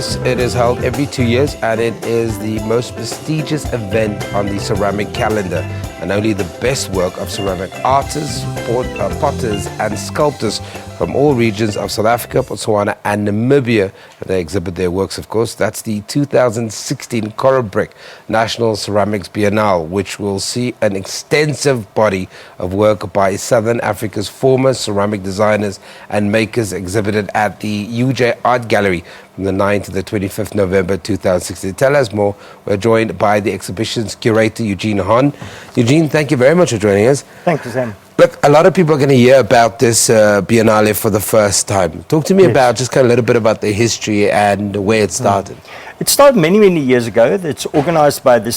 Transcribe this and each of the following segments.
course, it is held every 2 years, and it is the most prestigious event on the ceramic calendar. And only the best work of ceramic artists, potters, and sculptors from all regions of South Africa, Botswana, and Namibia. And they exhibit their works, of course. That's the 2016 Corobrik National Ceramics Biennale, which will see an extensive body of work by Southern Africa's former ceramic designers and makers exhibited at the Eugene Art Gallery from the 9th to the 25th November 2016. To tell us more, we're joined by the exhibition's curator, Eugene Hon. Eugene, thank you very much for joining us. Thank you, Sam. Look, a lot of people are going to hear about this Biennale for the first time. Talk to me about just kind of a little bit about the history and where it started. It started many, many years ago. It's organized by the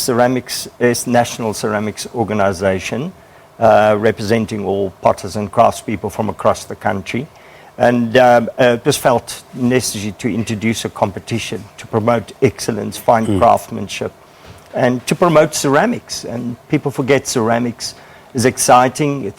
National Ceramics Organization, representing all potters and craftspeople from across the country. And it was felt necessary to introduce a competition to promote excellence, fine craftsmanship, and to promote ceramics. And people forget ceramics is exciting.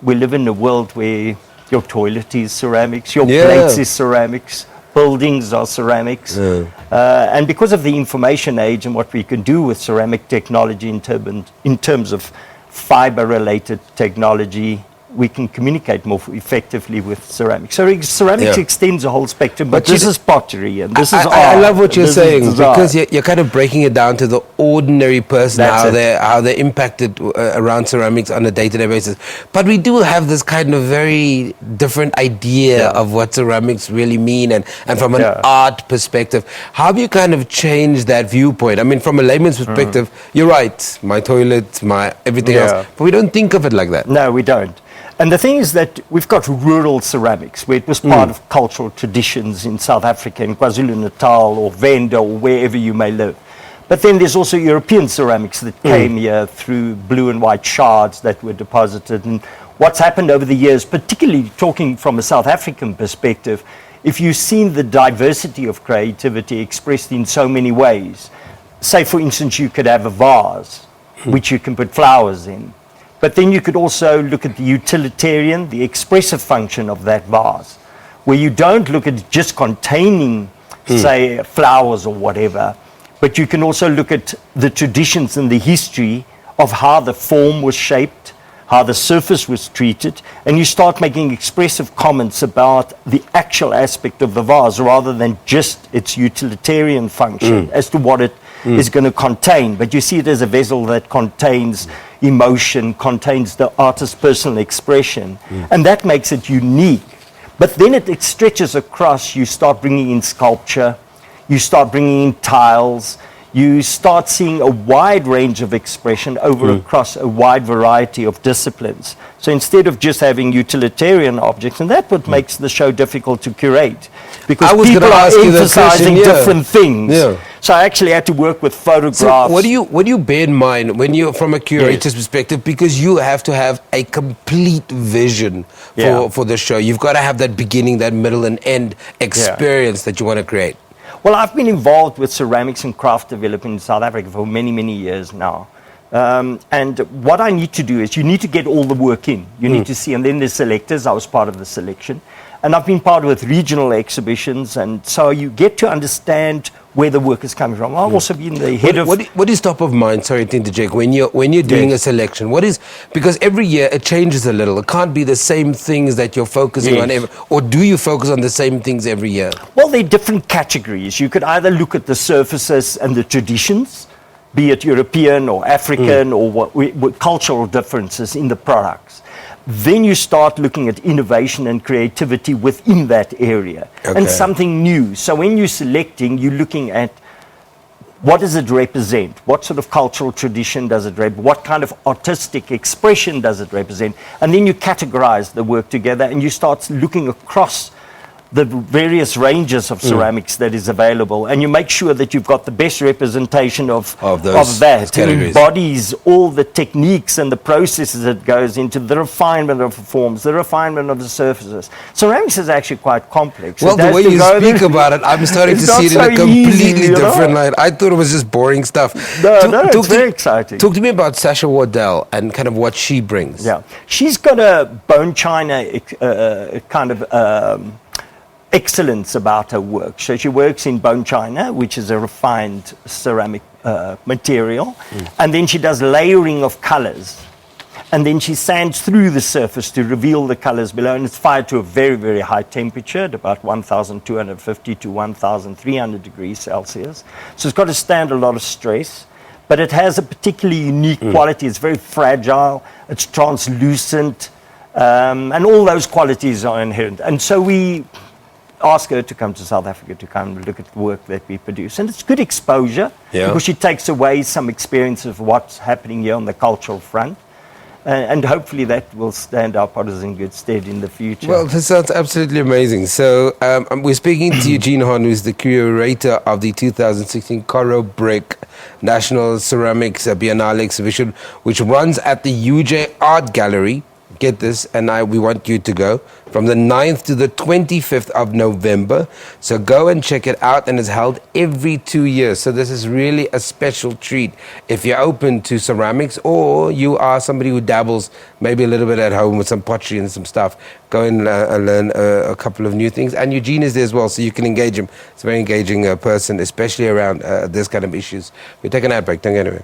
We live in a world where your toilet is ceramics, your plates is ceramics, buildings are ceramics. And because of the information age and what we can do with ceramic technology in terms of fiber-related technology, we can communicate more effectively with ceramics. So ceramics extends the whole spectrum, but this is pottery and this is art. I love what you're saying, because you're kind of breaking it down to the ordinary person, how they're impacted around ceramics on a day-to-day basis. But we do have this kind of very different idea of what ceramics really mean, and from an art perspective. How have you kind of changed that viewpoint? I mean, from a layman's perspective, you're right, my toilet, my everything else, but we don't think of it like that. No, we don't. And the thing is that we've got rural ceramics, where it was part of cultural traditions in South Africa, in KwaZulu-Natal or Venda or wherever you may live. But then there's also European ceramics that came here through blue and white shards that were deposited. And what's happened over the years, particularly talking from a South African perspective, if you've seen the diversity of creativity expressed in so many ways, say for instance you could have a vase which you can put flowers in. But then you could also look at the utilitarian, the expressive function of that vase, where you don't look at it just containing, say, flowers or whatever, but you can also look at the traditions and the history of how the form was shaped, how the surface was treated, and you start making expressive comments about the actual aspect of the vase rather than just its utilitarian function as to what it is going to contain. But you see it as a vessel that contains emotion, contains the artist's personal expression, and that makes it unique. But then it stretches across. You start bringing in sculpture, you start bringing in tiles, you start seeing a wide range of expression across a wide variety of disciplines. So instead of just having utilitarian objects, and that's what makes the show difficult to curate, because people are emphasizing different things. So I actually had to work with photographs. So what do you bear in mind when you, from a curator's perspective, because you have to have a complete vision for the show. You've got to have that beginning, that middle, and end experience that you want to create. Well, I've been involved with ceramics and craft development in South Africa for many, many years now. And what I need to do is you need to get all the work in. You need to see, and then there's selectors. I was part of the selection. And I've been part with regional exhibitions, and so you get to understand where the work is coming from. I've also been the head of... What is top of mind, sorry to interject, when you're doing a selection? Because every year it changes a little. It can't be the same things that you're focusing on, or do you focus on the same things every year? Well, there are different categories. You could either look at the surfaces and the traditions, be it European or African or what cultural differences in the products. Then you start looking at innovation and creativity within that area and something new. So when you're selecting, you're looking at what does it represent? What sort of cultural tradition does it represent? What kind of artistic expression does it represent? And then you categorize the work together and you start looking across the various ranges of ceramics that is available, and you make sure that you've got the best representation of that. It embodies all the techniques and the processes that goes into the refinement of the forms, the refinement of the surfaces. Ceramics is actually quite complex. Well, the way you speak about it, I'm starting to see it in a completely different light. I thought it was just boring stuff. No, it's very exciting. Talk to me about Sasha Wardell and kind of what she brings. Yeah, she's got a bone china kind of excellence about her work. So she works in bone china, which is a refined ceramic material, and then she does layering of colors. And then she sands through the surface to reveal the colors below, and it's fired to a very, very high temperature, at about 1,250 to 1,300 degrees Celsius. So it's got to stand a lot of stress, but it has a particularly unique quality. It's very fragile, it's translucent, and all those qualities are inherent. And so we ask her to come to South Africa to come and look at the work that we produce. And it's good exposure, because she takes away some experience of what's happening here on the cultural front. And hopefully that will stand our potters in good stead in the future. Well, this sounds absolutely amazing. So we're speaking to Eugene Hon, who's the curator of the 2016 Corobrik National Ceramics Biennale exhibition, which runs at the UJ Art Gallery. Get this, and we want you to go from the 9th to the 25th of November. So go and check it out, and it's held every 2 years. So this is really a special treat. If you're open to ceramics, or you are somebody who dabbles maybe a little bit at home with some pottery and some stuff, go and learn a couple of new things. And Eugene is there as well, so you can engage him. It's a very engaging person, especially around this kind of issues. We're taking an ad break. Don't go anywhere.